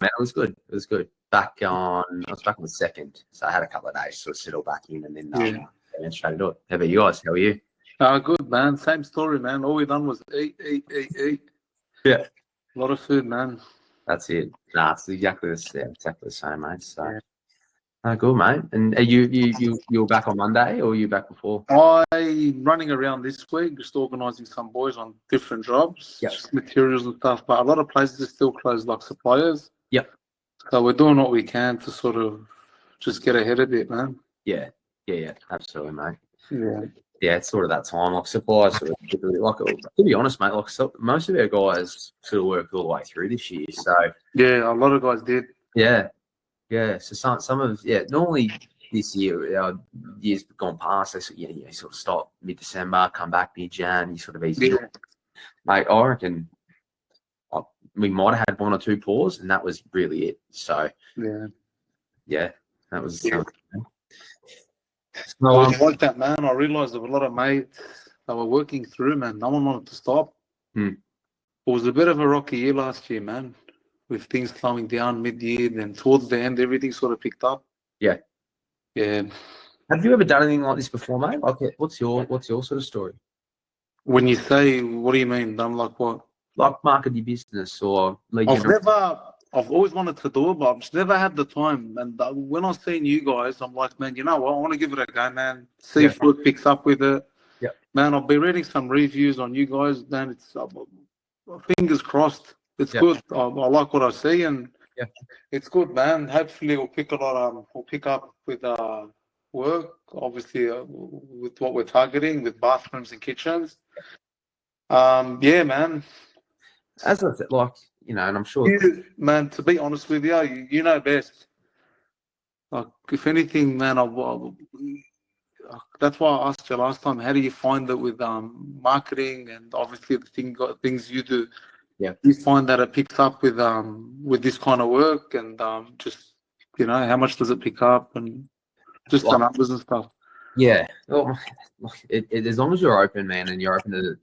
man, it was good. It was good. I was back on the 2nd, so I had a couple of days to settle back in, and then went straight into it. How about you guys? How are you? Good, man. Same story, man. All we done was eat. Yeah. A lot of food, man. That's it. Nah, it's exactly the same, mate. So, good, mate. And are you were back on Monday, or were you back before? I'm running around this week, just organising some boys on different jobs, just materials and stuff. But a lot of places are still closed, like suppliers. Yep. So we're doing what we can to sort of just get ahead of it, man. Yeah, absolutely, mate. Yeah, it's sort of that time. Like suppliers, sort of, like to be honest, mate. Like most of our guys sort of worked all the way through this year. So yeah, a lot of guys did. Yeah. So some of normally this year, years gone past, they sort of stop mid-December, come back mid-Jan, you sort of easy. Mate, I reckon we might have had one or two pours, and that was really it. So yeah, that was. I like that, man. I realised there were a lot of mates that were working through, man. No one wanted to stop. It was a bit of a rocky year last year, man, with things slowing down mid-year. Then towards the end, everything sort of picked up. Yeah. Have you ever done anything like this before, mate? Like, what's your sort of story? When you say, what do you mean? Done like what? Like market your business or I've always wanted to do it, but I've just never had the time. And when I seen you guys, I'm like, man, you know what? I want to give it a go, man. See if it picks up with it. Yeah. Man, I've been reading some reviews on you guys, man. It's fingers crossed. It's good. I like what I see, and it's good, man. Hopefully, we'll pick up with work. Obviously, with what we're targeting with bathrooms and kitchens. Yeah, man. As I said, like, and I'm sure, man, to be honest with you, you know best. Like, if anything, man, that's why I asked you last time. How do you find it with marketing and obviously the things you do? Yeah, you find that it picks up with this kind of work, and just how much does it pick up, and just the numbers and stuff. Yeah, well, as long as you're open, man, and you're open to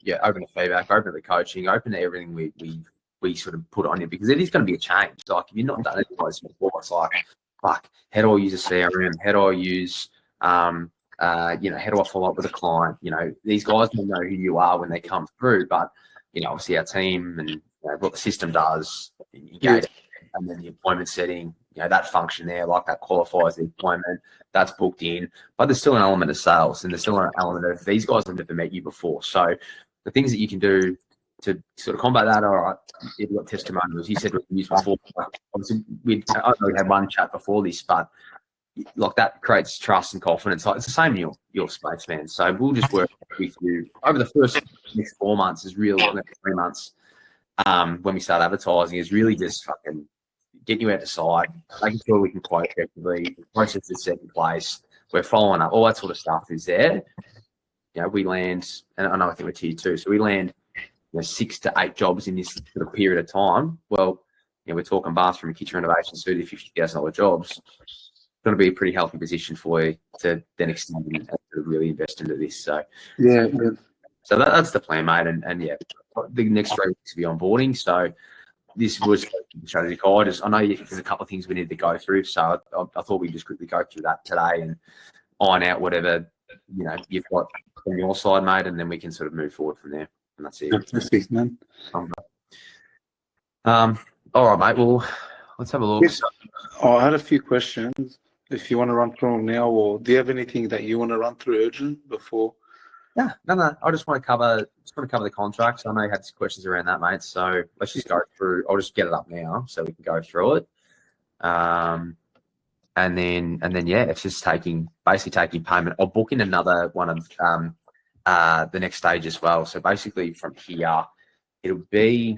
feedback, open to the coaching, open to everything we sort of put on you, because it is going to be a change. Like if you've not done it before, it's like, fuck, how do I use a CRM? How do I use how do I follow up with a client? These guys will know who you are when they come through, but obviously our team and what the system does, and then the appointment setting, that function there, like that qualifies the appointment, that's booked in, but there's still an element of sales, and there's still an element of these guys have never met you before. So the things that you can do to sort of combat that, all right, you've got testimonials. You said reviews before. Obviously, I know we had one chat before this, but like that creates trust and confidence. Like it's the same in your space, man. So we'll just work with you over the next 4 months. Is really 3 months. When we start advertising, is really just fucking getting you out to site, making sure we can quote effectively, the process is set in place, we're following up, all that sort of stuff is there. We land, and I think we're tier 2, so we land 6 to 8 jobs in this sort of period of time. Well, we're talking bathroom, kitchen renovations, $50,000 jobs. It's going to be a pretty healthy position for you to then extend and really invest into this. So so that's the plan, mate. And the next 3 weeks will be onboarding. So this was the strategy call. I know there's a couple of things we need to go through. So I thought we'd just quickly go through that today and iron out whatever you've got on your side, mate, and then we can sort of move forward from there. And that's it. Perfect, man. All right, mate. Well, let's have a look. I had a few questions. If you want to run through them now, or do you have anything that you want to run through urgent before? No. I just want to cover the contracts. I know you had some questions around that, mate. So let's just go through. I'll just get it up now so we can go through it. And then it's just basically taking payment. I'll book in another one of the next stage as well. So basically from here, it'll be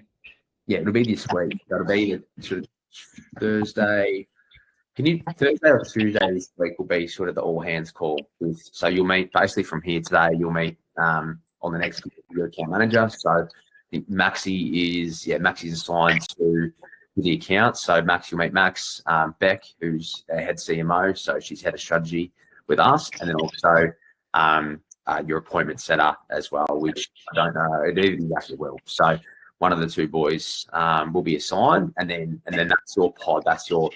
this week. It'll be sort of Thursday. Thursday or Tuesday this week will be sort of the all hands call. So you'll meet basically from here today. You'll meet on the next your account manager. So I think Maxi is assigned to the account. So Max, you'll meet Max, Beck, who's a head CMO. So she's head of strategy with us, and then also your appointment setter as well, which I don't know. It even actually will. So one of the two boys will be assigned, and then that's your pod. That's your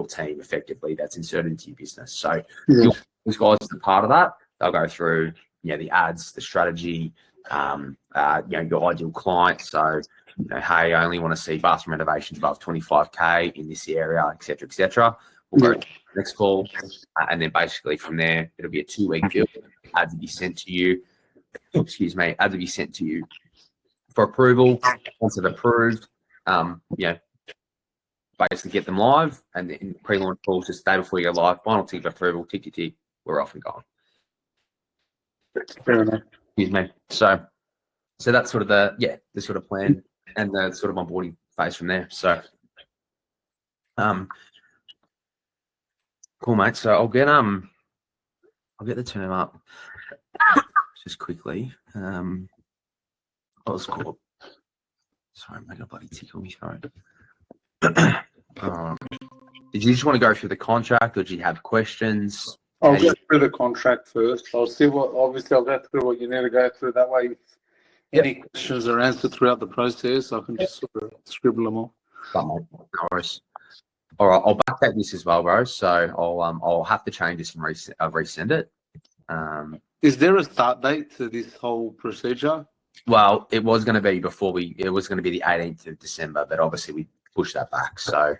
team effectively that's inserted into your business. So these guys are part of that. They'll go through the ads, the strategy, your ideal client. So hey, I only want to see bathroom renovations above 25K in this area, etc., etc. We'll go to the next call, and then basically from there it'll be a 2-week build. Ads will be sent to you. Excuse me. Ads will be sent to you for approval. Once it's approved, basically get them live, and then pre-launch calls just day before you go live. Final tick of approval, tick, we're off and going. Fair enough. Excuse me. So that's sort of the sort of plan and the sort of onboarding phase from there. So, cool, mate. So I'll get the term up just quickly. Sorry, I'm making a bloody tickle me throat. Did you just want to go through the contract, or do you have questions? I'll go through the contract first. I'll go through what you need to go through. That way, any questions are answered throughout the process. I can just sort of scribble them all. No worries. All right, I'll backdate this as well, bro. So I'll have to change this and resend it. Is there a start date to this whole procedure? Well, it was going to be it was going to be the 18th of December, but obviously we pushed that back. So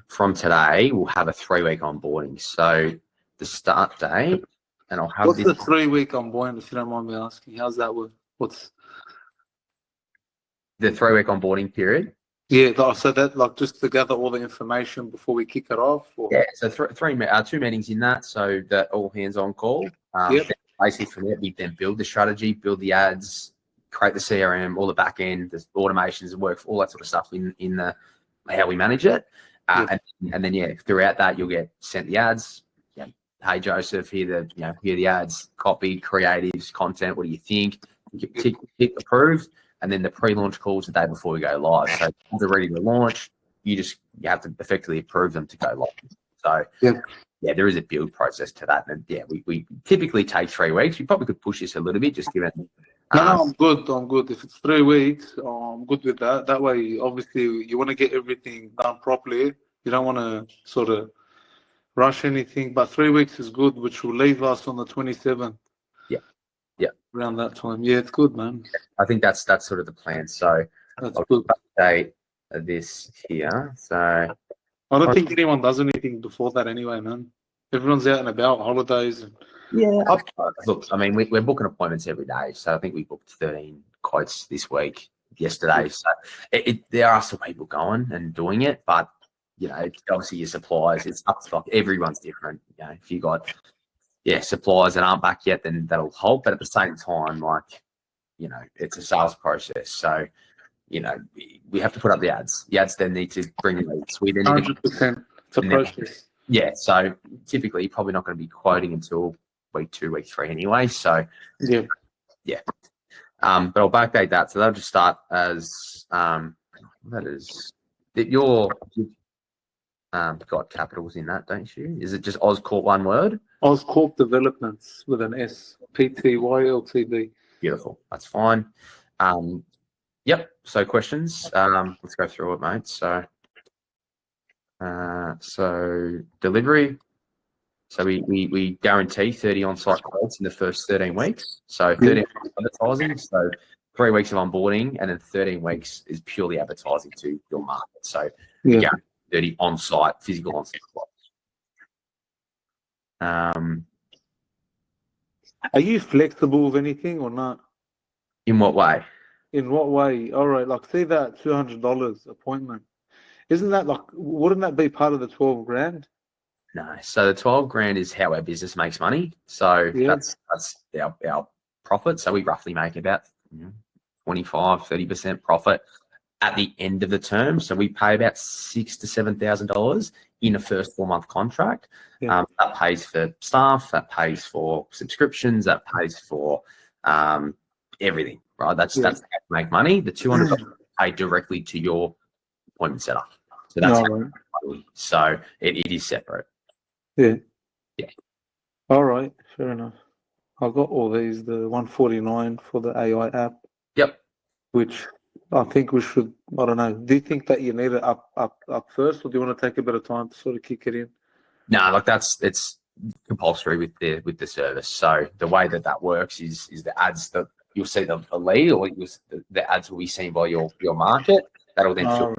from today, we'll have a 3-week onboarding. So the start date, and I'll have What's the 3-week onboarding, if you don't mind me asking? How's that work? What's the 3-week onboarding period? Yeah, so that just to gather all the information before we kick it off? Or? Yeah, so 2 meetings in that, so that all hands on call. Basically from there, we then build the strategy, build the ads, create the CRM, all the back end, the automations and work, all that sort of stuff in the how we manage it. And then throughout that you'll get sent the ads. Hey Joseph, here the ads, copy, creatives, content. What do you think? Tick approved, and then the pre-launch calls the day before we go live. So if they're ready to launch, you have to effectively approve them to go live. So there is a build process to that, and we typically take 3 weeks. We probably could push this a little bit, just given. No, I'm good. If it's 3 weeks, I'm good with that. That way, obviously, you want to get everything done properly. You don't want to sort of rush anything, but 3 weeks is good, which will leave us on the 27th. Yeah. Around that time. Yeah, it's good, man. I think that's sort of the plan. So that's I'll good. update this here. So I don't think anyone does anything before that anyway, man. Everyone's out and about, holidays. Look, I mean, we're booking appointments every day. So I think we booked 13 quotes this week, yesterday. So there are some people going and doing it, but obviously your suppliers, it's up to everyone's different. If you got suppliers that aren't back yet, then that'll help. But at the same time, it's a sales process. So, we have to put up the ads. The ads then need to bring in leads. 100%. It's a process. Yeah. So typically, you're probably not going to be quoting until week 2, week 3 anyway. So yeah. But I'll backdate that. So they'll just start as that is that you've got capitals in that, don't you? Is it just Oscorp one word? Oscorp Developments with an S. Pty Ltd. Beautiful. That's fine. Yep. So questions. Let's go through it, mate. So delivery. So we guarantee 30 on-site quotes in the first 13 weeks. So 13 weeks advertising. So 3 weeks of onboarding, and then 13 weeks is purely advertising to your market. So 30 on-site, physical on-site quotes. Are you flexible with anything or not? In what way? In what way? All right, say that $200 appointment. Isn't that wouldn't that be part of the 12 grand? No. So the 12 grand is how our business makes money. So that's our profit. So we roughly make about 25-30% profit at the end of the term. So we pay about $6,000 to $7,000 in a first 4-month contract. That pays for staff, that pays for subscriptions, that pays for everything, right? That's how to make money. The $200 paid directly to your appointment setup. So that's so it is separate. Yeah. All right, fair enough. I've got all these, the 149 for the AI app. Yep. which I think we should. I don't know. Do you think that you need it up first, or do you want to take a bit of time to sort of kick it in? No, like it's compulsory with the service. So the way that works is the ads that you'll see the lead, or the ads will be seen by your market. That'll then fill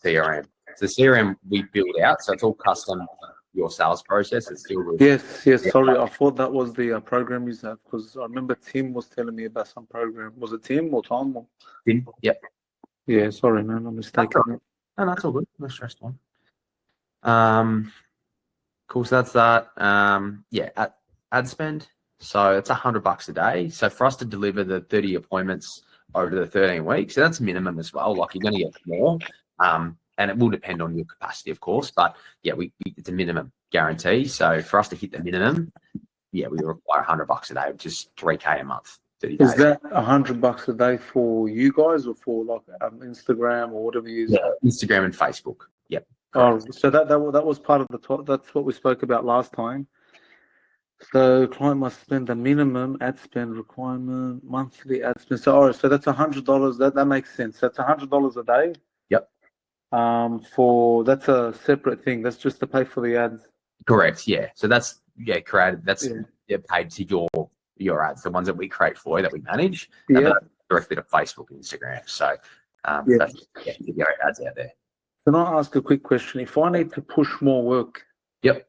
CRM. So the CRM we build out, so it's all custom. Your sales process is filled with. Yes. Sorry, I thought that was the program you said, because I remember Tim was telling me about some program. Was it Tim or Tom? Tim? Yep. Yeah. Sorry, man, I'm mistaken. No, that's all good. No stress one. Cool. So that's that. Ad spend. So it's $100 a day. So for us to deliver the 30 appointments over the 13 weeks, so that's minimum as well. Like, you're going to get more. And it will depend on your capacity, of course. But yeah, it's a minimum guarantee. So for us to hit the minimum, we require $100 a day, which is $3K a month. 30 days. Is that $100 a day for you guys, or for like Instagram or whatever you use? Yeah, Instagram and Facebook. Yep. Oh, so that was part of the top. That's what we spoke about last time. So client must spend the minimum ad spend requirement, monthly ad spend. So that's $100. That makes sense. That's $100 a day. Yep. That's a separate thing. That's just to pay for the ads. Correct. Yeah. So that's created. That's paid to your ads, the ones that we create for you, that we manage. Directly to Facebook and Instagram. So that's your ads out there. Can I ask a quick question? If I need to push more work, if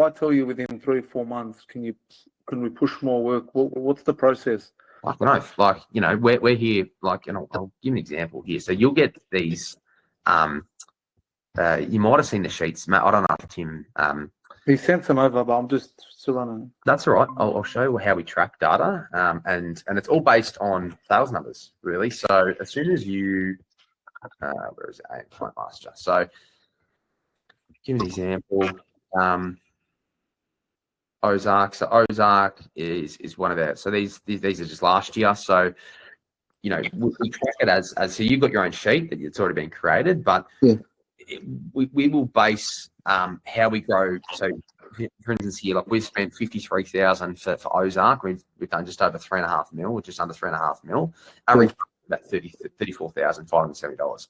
I tell you within 3 or 4 months, can we push more work? What's the process? I don't know. We're here. And I'll give an example here. So you'll get these. You might have seen the sheets, Matt. I don't know if Tim. He sent them over, but I'm just still running. That's all right. I'll show you how we track data, and it's all based on sales numbers, really. So as soon as you, where is it? Client master. So give an example. Ozark. So Ozark is one of their. So these are just last year. So we track it as so you've got your own sheet that it's already been created, but we will base how we grow. So for instance, here, like, we've spent 53,000 for Ozark. We've done just over 3.5 mil, or just under 3.5 mil. Average about $34,570.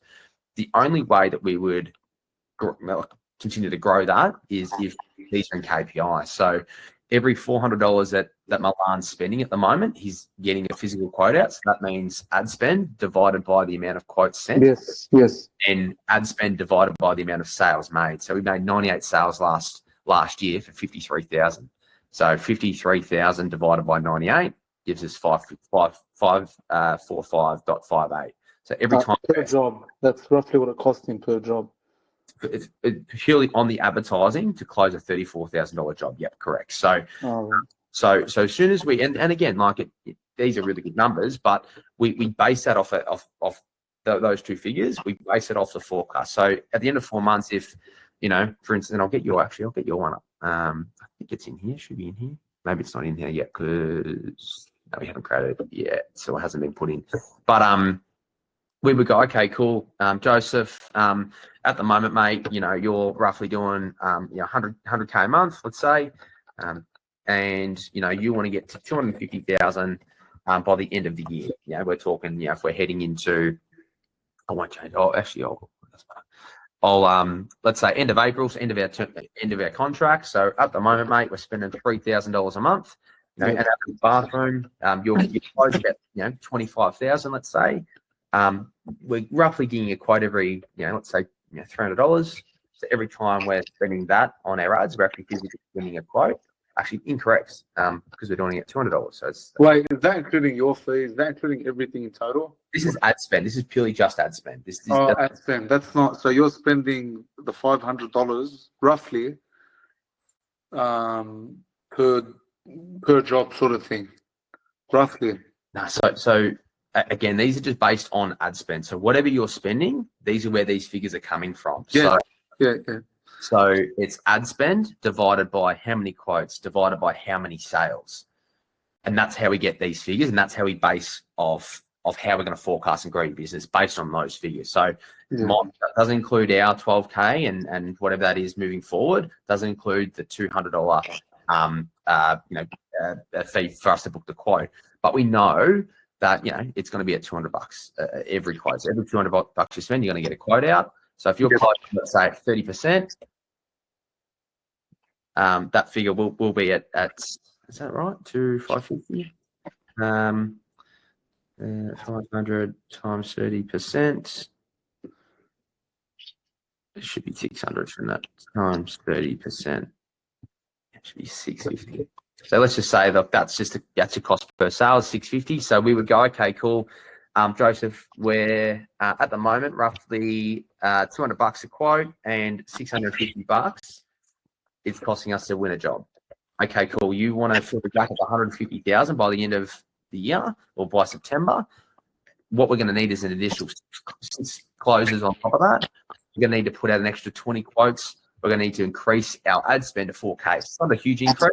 The only way that we would continue to grow that is if these are in KPI. So every $400 that Milan's spending at the moment, he's getting a physical quote out. So that means ad spend divided by the amount of quotes sent. Yes. And ad spend divided by the amount of sales made. So we made 98 sales last year for 53,000. So 53,000 divided by 98 gives us 545.58. So every time per job, that's roughly what it costs him per job. It's purely on the advertising to close a $34,000 job. Yep, correct. So, so as soon as we and again, these are really good numbers, but we base that off those two figures. We base it off the forecast. So at the end of 4 months, if for instance, and I'll get your one up. I think it's in here. Should be in here. Maybe it's not in here yet because we haven't created it yet, so it hasn't been put in. But we would go, okay, cool. Joseph, at the moment, mate, you're roughly doing 100K a month, let's say, and you want to get to 250,000 by the end of the year. We're talking, if we're heading into, I won't change. I'll let's say end of April, so end of our contract. So at the moment, mate, we're spending $3,000 a month. And at the bathroom, you're close about 25,000, let's say. We're roughly getting a quote every, let's say, $300. So every time we're spending that on our ads, we're actually physically spending a quote. Actually, incorrect, because we're doing it at $200. So wait, is that including your fees? Is that including everything in total? This is ad spend. This is purely just ad spend. Ad spend. That's not. So you're spending the $500 roughly per job, sort of thing, roughly. No, so again, these are just based on ad spend. So whatever you're spending, these are where these figures are coming from. Yeah. So it's ad spend divided by how many quotes divided by how many sales. And that's how we get these figures, and that's how we base of how we're going to forecast and grow your business based on those figures. So that doesn't include our 12K and whatever that is moving forward. Doesn't include the $200 fee for us to book the quote. But we know that, it's going to be at $200 every quote. So every $200 you spend, you're going to get a quote out. So if you're close, let's say at 30%, that figure will be at is that right? 550. 500 times 30%. It should be 600 from that times 30%. It should be 650. So let's just say that that's your cost per sale, 650. So we would go, okay, cool. Joseph, we're at the moment roughly $200 a quote and $650 it's costing us to win a job. Okay, cool. You want to fill the jack at 150,000 by the end of the year or by September. What we're going to need is an additional 6 closes on top of that. We're going to need to put out an extra 20 quotes. We're going to need to increase our ad spend to 4K. It's not a huge increase,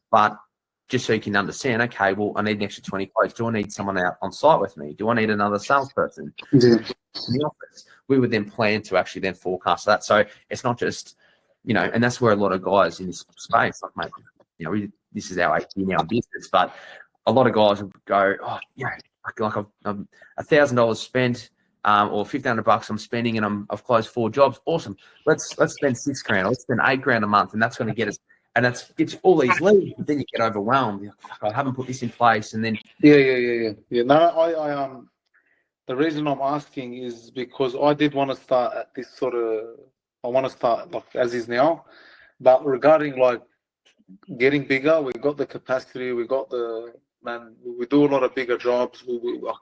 but just so you can understand, okay, well, I need an extra 20 quotes. Do I need someone out on site with me? Do I need another salesperson in the office? We would then plan to actually then forecast that. So it's not just, and that's where a lot of guys in this space, like, mate, this is our 18-hour business, but a lot of guys would go, oh, yeah, like I've $1,000 spent, or $1,500 I'm spending, and I've closed 4 jobs. Awesome. Let's spend $6,000. Let's spend $8,000 a month, and that's going to get us. And that's gets all these leads, but then you get overwhelmed. You're like, fuck, I haven't put this in place, and then yeah. No, I the reason I'm asking is because I did want to start at this sort of. I want to start like as is now, but regarding like getting bigger, we got the capacity, we got the man. We do a lot of bigger jobs.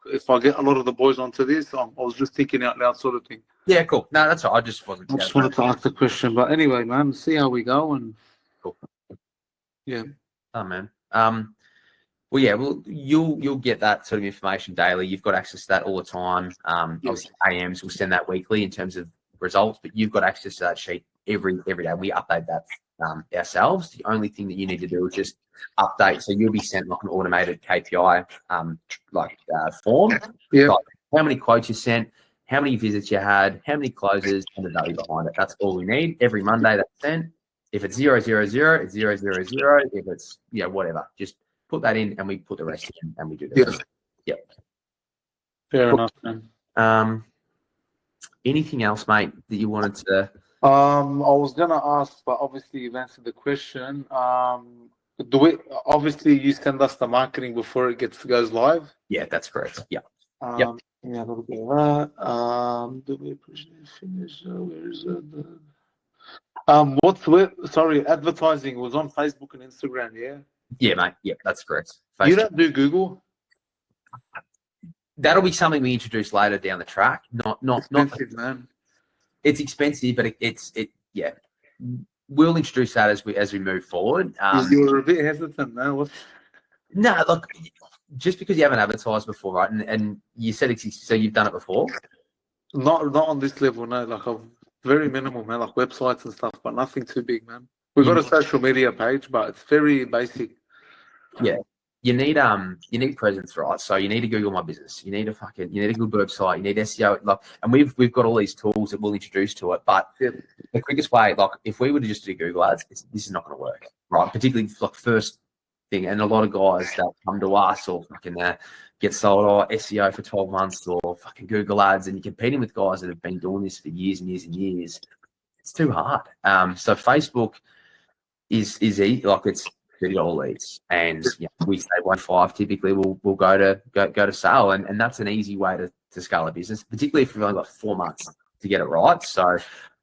If I get a lot of the boys onto this, I was just thinking out loud, sort of thing. Yeah, cool. No, that's all. I just wasn't. I just wanted to ask the question, but anyway, man, see how we go and. Cool. Yeah. Oh man. Well, yeah. Well, you'll get that sort of information daily. You've got access to that all the time. Obviously, AMs will send that weekly in terms of results, but you've got access to that sheet every day. We update that ourselves. The only thing that you need to do is just update. So you'll be sent like an automated KPI form. Yeah. Like how many quotes you sent, how many visits you had, how many closes, and the value behind it. That's all we need. Every Monday that's sent. If it's 000, it's 000. If it's whatever, just put that in, and we put the rest in, and we do the rest. Yep. Fair enough, man. Anything else, mate, that you wanted to? I was gonna ask, but obviously you've answered the question. Do we obviously you send us the marketing before it goes live? Yeah, that's correct. Yeah. Yeah, that'll be that. Do we finish? Where is it? Advertising was on Facebook and Instagram, yeah? Yeah, mate. Yeah, that's correct. Facebook. You don't do Google? That'll be something we introduce later down the track. Not expensive, man. It's expensive, but yeah. We'll introduce that as we move forward. You're a bit hesitant now. No, look, just because you haven't advertised before, right? And you said so you've done it before? Not on this level, no. Like I've very minimal, man, like websites and stuff, but nothing too big, man. We've got a social media page, but it's very basic. Yeah. You need presence, right? So you need to Google My Business. You need a good website. You need SEO. And we've got all these tools that we'll introduce to it. But the quickest way, if we were to just do Google Ads, this is not going to work, right? Particularly first thing. And a lot of guys that come to us or get sold SEO for 12 months or fucking Google Ads, and you're competing with guys that have been doing this for years and years and years. It's too hard. So Facebook is easy. It's $30 leads, and we say 1.5 typically will go to sale, and that's an easy way to scale a business, particularly if you've only got 4 months to get it right. So,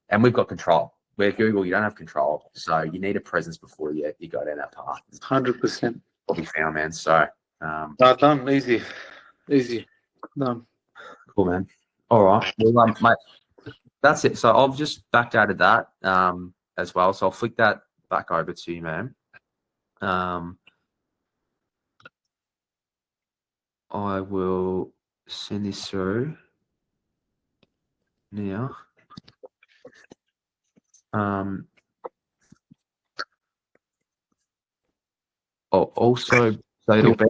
and we've got control. Where Google, you don't have control, so you need a presence before you go down that path. 100%. What we found, man. So, done easy, done. Cool, man. All right, well, mate, that's it. So I've just backdated that as well. So I'll flick that back over to you, man. I will send this through now. Also, so it'll be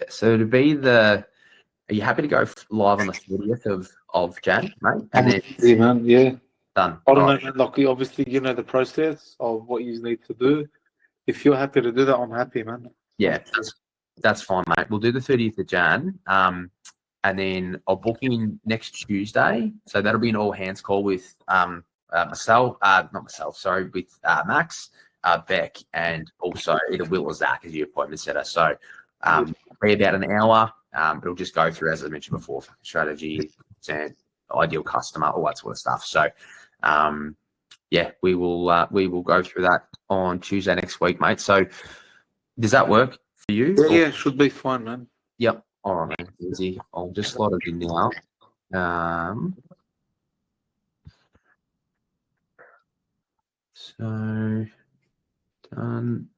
so it'll be the. Are you happy to go live on the 30th of Jan, mate? And then man, yeah. Done. I don't know, like obviously the process of what you need to do. If you're happy to do that, I'm happy, man. Yeah, That's fine, mate. We'll do the 30th of Jan. And then I'll book in next Tuesday. So that'll be an all hands call with with Max, Beck, and also either Will or Zach as your appointment setter. So be about an hour. It'll just go through, as I mentioned before, strategy and ideal customer, all that sort of stuff. So we will go through that on Tuesday next week, mate. So does that work for you? Yeah, should be fine, man. Yep. All right, man. Easy. I'll just slot it in now. So done.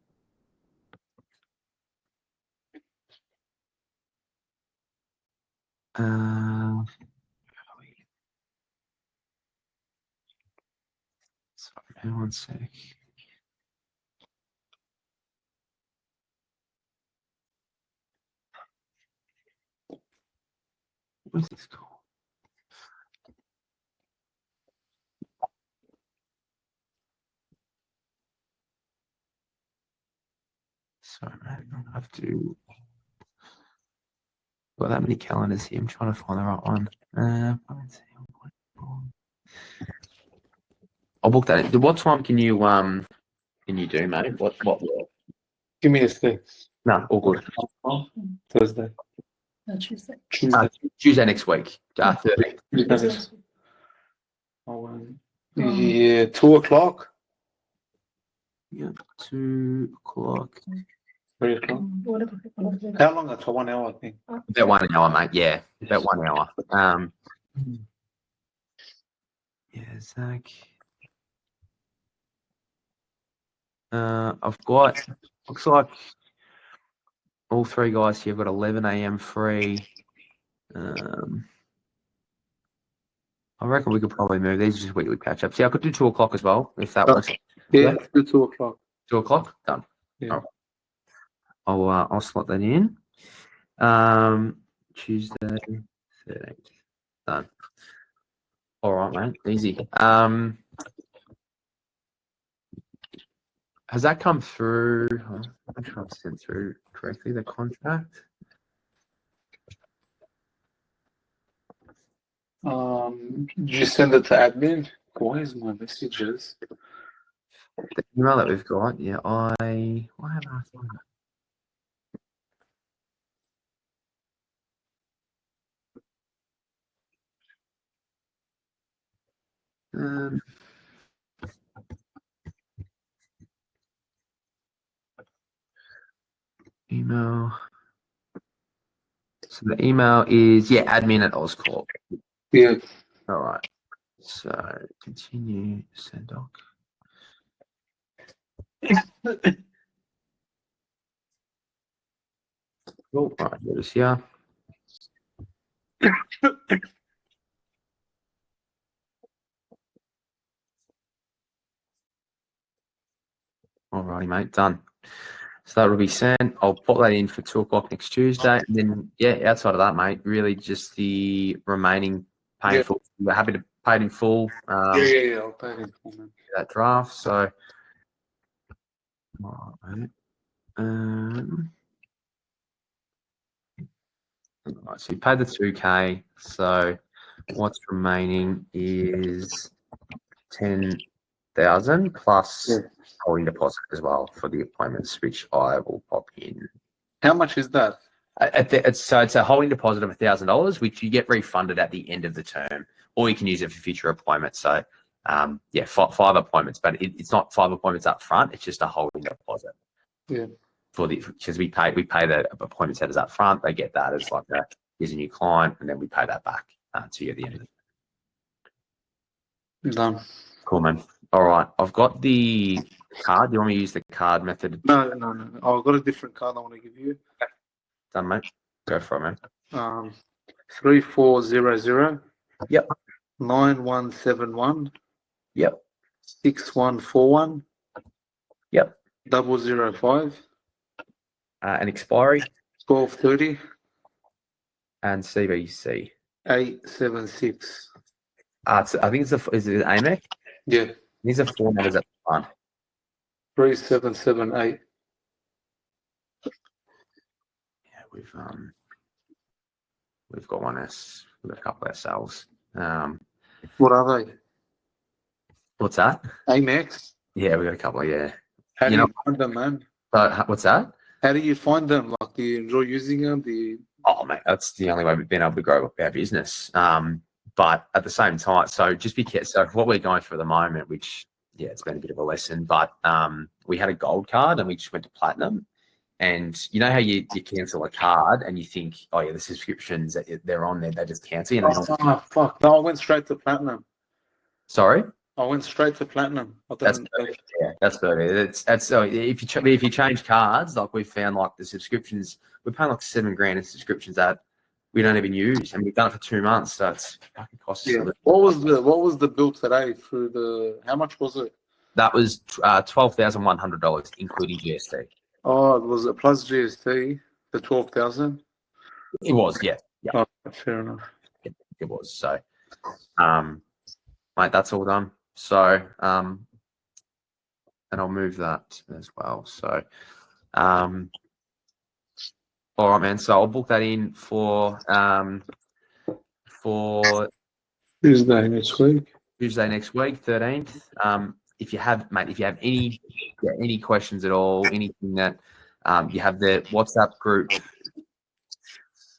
Sorry, 1 sec. What's this called? Sorry, man. I have to. Got that many calendars here. I'm trying to find the right one. I'll book that in. What time can you do, mate? What Give me a stick. No, all good. Thursday. Tuesday. Tuesday next week. 30th. Yeah, 2 o'clock. Yep, 2 o'clock. 3 o'clock. How long? That's for 1 hour, I think. About 1 hour, mate. Yeah, about 1 hour. Zach. I've got, looks like all three guys here have got 11 a.m. free. I reckon we could probably move these just weekly catch ups. Yeah, I could do 2 o'clock as well if that works. Yeah, do 2 o'clock. 2 o'clock, done. Yeah. I'll slot that in. Tuesday, 13th, done. All right, mate, easy. Has that come through? I'm trying to send through correctly the contract. Did you send it to admin? Why is my messages? The email that we've got, yeah, why have I found that? Email. So the email is admin@Oscorp. Yeah. All right. So continue send doc. Oh, right, here it is here. Alrighty, mate, done. So that will be sent. I'll put that in for 2 o'clock next Tuesday. And then, outside of that, mate, really just the remaining paying full. We're happy to pay it in full. I'll pay it in full, man. That draft. So, all right, mate. Right, so you paid the 2K. So what's remaining is 10,000 plus holding deposit as well for the appointments, which I will pop in. How much is that? So it's a holding deposit of $1,000, which you get refunded at the end of the term, or you can use it for future appointments. So, 5 appointments, but it's not 5 appointments up front. It's just a holding deposit. Yeah. Because we pay the appointment setters up front. They get that as like here's a new client, and then we pay that back to you at the end of it. Done. Cool, man. All right, I've got the card. Do you want me to use the card method? No. I've got a different card I want to give you. Done, mate. Go for it, man. 3400. Yep. 9171. Yep. 6141. Yep. 005. And expiry. 1230. And CVC. 876. I think is it AMEC? Yeah. These are 4 numbers at the front. 3778. we've got we've got a couple ourselves. What are they? What's that? Amex? Yeah, we got a couple. Yeah. How do You know, you find them, man? what's that? How do you find them? Like, do you enjoy using them? Oh, mate, that's the only way we've been able to grow our business. But at the same time, so just be careful. So what we're going through at the moment, which, yeah, it's been a bit of a lesson, but we had a gold card and we just went to platinum. And you know how you cancel a card and you think, oh, yeah, the subscriptions, they're on there, they just cancel. You know, Oh, fuck. No, I went straight to platinum. sorry? I went straight to platinum. That's perfect. Yeah, that's perfect. That's so if you change cards, like we've found, like the subscriptions, we're paying like $7,000 in subscriptions that we don't even use, and we've done it for 2 months, so it's fucking cost us. Yeah. What was the bill today through the? How much was it? That was $12,100, including GST. Oh, was it plus GST? The 12,000. It was, yeah, yeah. Oh, fair enough. It was. So, mate, that's all done. So, and I'll move that as well. So, all right, man. So I'll book that in for Tuesday next week. Tuesday next week, 13th. If you have any questions at all, anything that you have the WhatsApp group.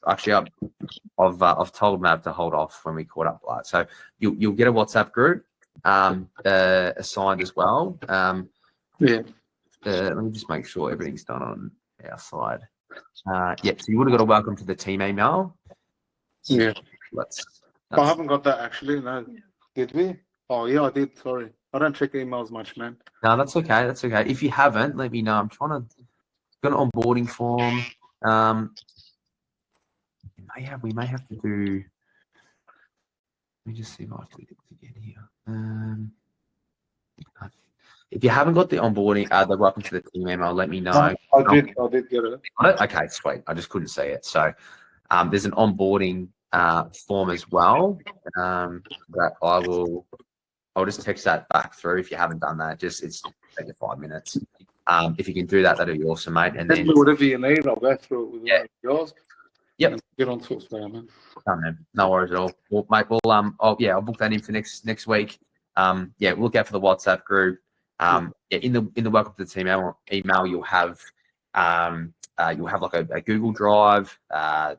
Actually, I've told Mav to hold off when we caught up. So you'll get a WhatsApp group assigned as well. Yeah. Let me just make sure everything's done on our side. Yep. So you would have got a welcome to the team email. Yeah. I haven't got that actually. No. Did we? Oh yeah, I did. Sorry, I don't check emails much, man. No, that's okay. That's okay. If you haven't, let me know. I'm trying to got an onboarding form. We may have to do. Let me just see if I can do it again here. If you haven't got the onboarding, the welcome to the team email, let me know. I did get it. Okay, sweet. I just couldn't see it. So there's an onboarding form as well that I'll just text that back through. If you haven't done that, it's take you 5 minutes. If you can do that, that'll be awesome, mate. And then whatever you need, I'll go through it with yours. Yep. Get on to it, man. Oh, man. No worries at all. Well, mate, I'll book that in for next week. Look out for the WhatsApp group. In the welcome to the team email, you'll have like a Google Drive. And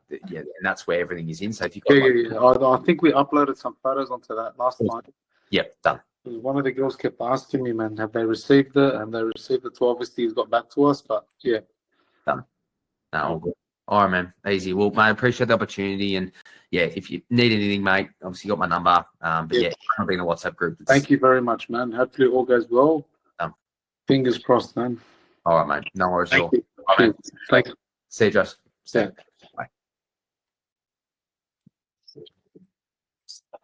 that's where everything is in. So if you've got I think we uploaded some photos onto that last night. Yep, done. One of the girls kept asking me, man, have they received it? And they received it. So obviously he's got back to us, but yeah. Done. No, all good. All right, man. Easy. Well, mate, I appreciate the opportunity. And yeah, if you need anything, mate, obviously you got my number. I'll be in a WhatsApp group. Thank you very much, man. Hopefully all goes well. Fingers crossed, man. All right, mate. No worries at all. All right, thank you. See you, Josh. Yeah. Bye.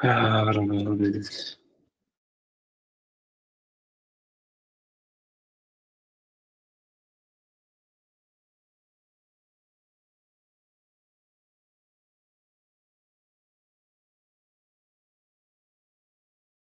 I don't know what it is.